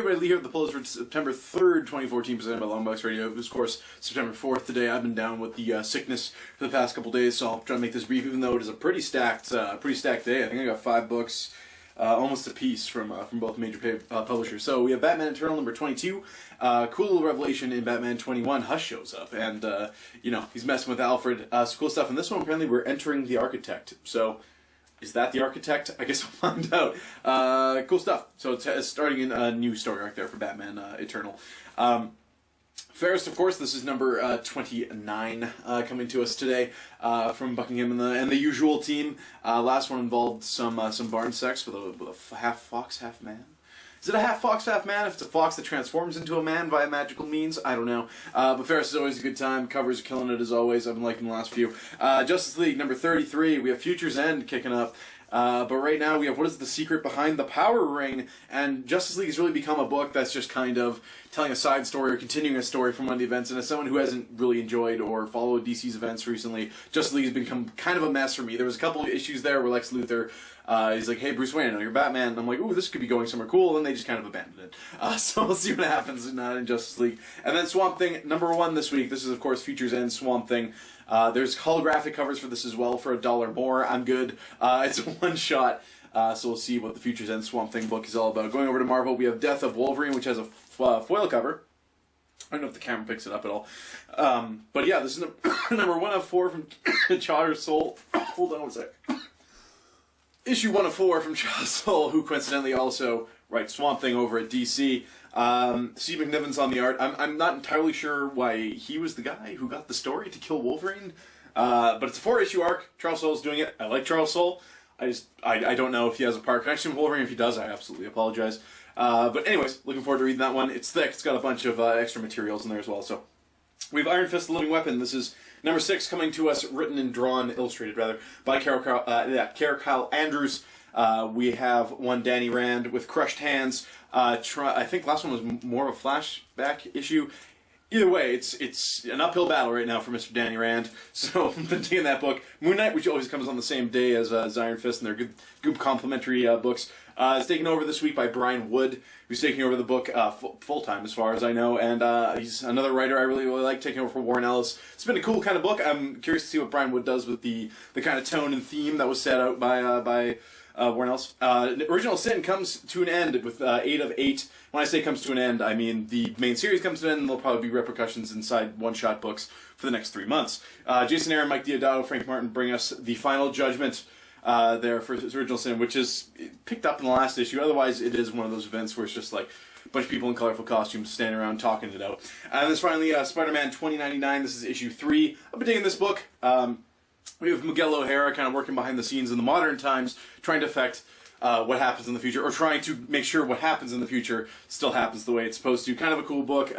everybody, Lee here with the polls for September 3rd, 2014, presented by Longbox Radio. It was, of course, September 4th today. I've been down with the sickness for the past couple days, so I'll try to make this brief, even though it is a pretty stacked day. I think I got 5 books, almost a piece from both major publishers. So we have Batman Eternal number 22. Cool little revelation in Batman 21. Hush shows up, and you know, he's messing with Alfred. Some cool stuff in this one. Apparently, we're entering the Architect. So. Is that the Architect? I guess we'll find out. Cool stuff. So it's starting in a new story arc there for Batman Eternal. Fairest, of course, this is number 29 coming to us today from Buckingham and the usual team. Last one involved some barn sex with a half fox, half man. Is it a half fox, half man? If it's a fox that transforms into a man via magical means, I don't know. But Ferris is always a good time. Covers are killing it as always. I've been liking the last few. Justice League number 33. We have Future's End kicking up. But right now we have What is the Secret Behind the Power Ring? And Justice League has really become a book that's just kind of telling a side story or continuing a story from one of the events. And as someone who hasn't really enjoyed or followed DC's events recently, Justice League has become kind of a mess for me. There was a couple of issues there where Lex Luthor, he's like, hey, Bruce Wayne, I know you're Batman. And I'm like, ooh, this could be going somewhere cool. And they just kind of abandoned it. So we'll see what happens in Justice League. And then Swamp Thing, number 1 this week. This is, of course, Future's End Swamp Thing. There's holographic covers for this as well for $1 more. I'm good. It's a one-shot. So we'll see what the Future's End Swamp Thing book is all about. Going over to Marvel, we have Death of Wolverine, which has a foil cover. I don't know if the camera picks it up at all. But yeah, this is number 1 of 4 from Chowder's Soul. Hold on one sec. Issue 1 of 4 from Chowder's Soul, who coincidentally also writes Swamp Thing over at DC. Steve McNiven's on the art. I'm not entirely sure why he was the guy who got the story to kill Wolverine. But it's a 4-issue arc. Charles Soule's doing it. I like Charles Soule. I don't know if he has a part connection with Wolverine. If he does, I absolutely apologize. But anyways, looking forward to reading that one. It's thick. It's got a bunch of extra materials in there as well. So we have Iron Fist, the Living Weapon. This is number 6 coming to us, written and drawn, illustrated rather, by Kyle Andrews. We have one Danny Rand with Crushed Hands. I think last one was more of a flashback issue. Either way, it's an uphill battle right now for Mr. Danny Rand. So I've been taking that book. Moon Knight, which always comes on the same day as Iron Fist, and they're good complementary books. It's taken over this week by Brian Wood, who's taking over the book full-time as far as I know, and he's another writer I really like, taking over for Warren Ellis. It's been a cool kind of book. I'm curious to see what Brian Wood does with the kind of tone and theme that was set out by Warren Ellis. Original Sin comes to an end with 8 of 8. When I say comes to an end, I mean the main series comes to an end, and there'll probably be repercussions inside one-shot books for the next 3 months. Jason Aaron, Mike Deodato, Frank Martin bring us the final judgment there for Original Sin, which is picked up in the last issue. Otherwise, it is one of those events where it's just like a bunch of people in colorful costumes standing around talking it out. And then finally, Spider-Man 2099. This is issue 3. I've been taking this book. We have Miguel O'Hara kind of working behind the scenes in the modern times, trying to affect what happens in the future, or trying to make sure what happens in the future still happens the way it's supposed to. Kind of a cool book.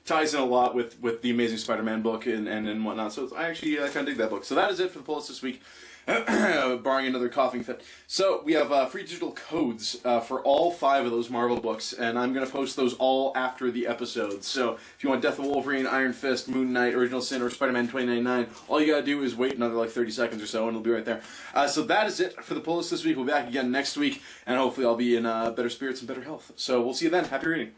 Ties in a lot with the Amazing Spider-Man book and whatnot. So I actually kind of dig that book. So that is it for the pull list this week. Barring another coughing fit. So we have free digital codes for all 5 of those Marvel books, and I'm going to post those all after the episode. So if you want Death of Wolverine, Iron Fist, Moon Knight, Original Sin, or Spider-Man 2099, all you got to do is wait another like 30 seconds or so, and it'll be right there. So that is it for the pull list this week. We'll be back again next week, and hopefully I'll be in better spirits and better health. So we'll see you then. Happy reading.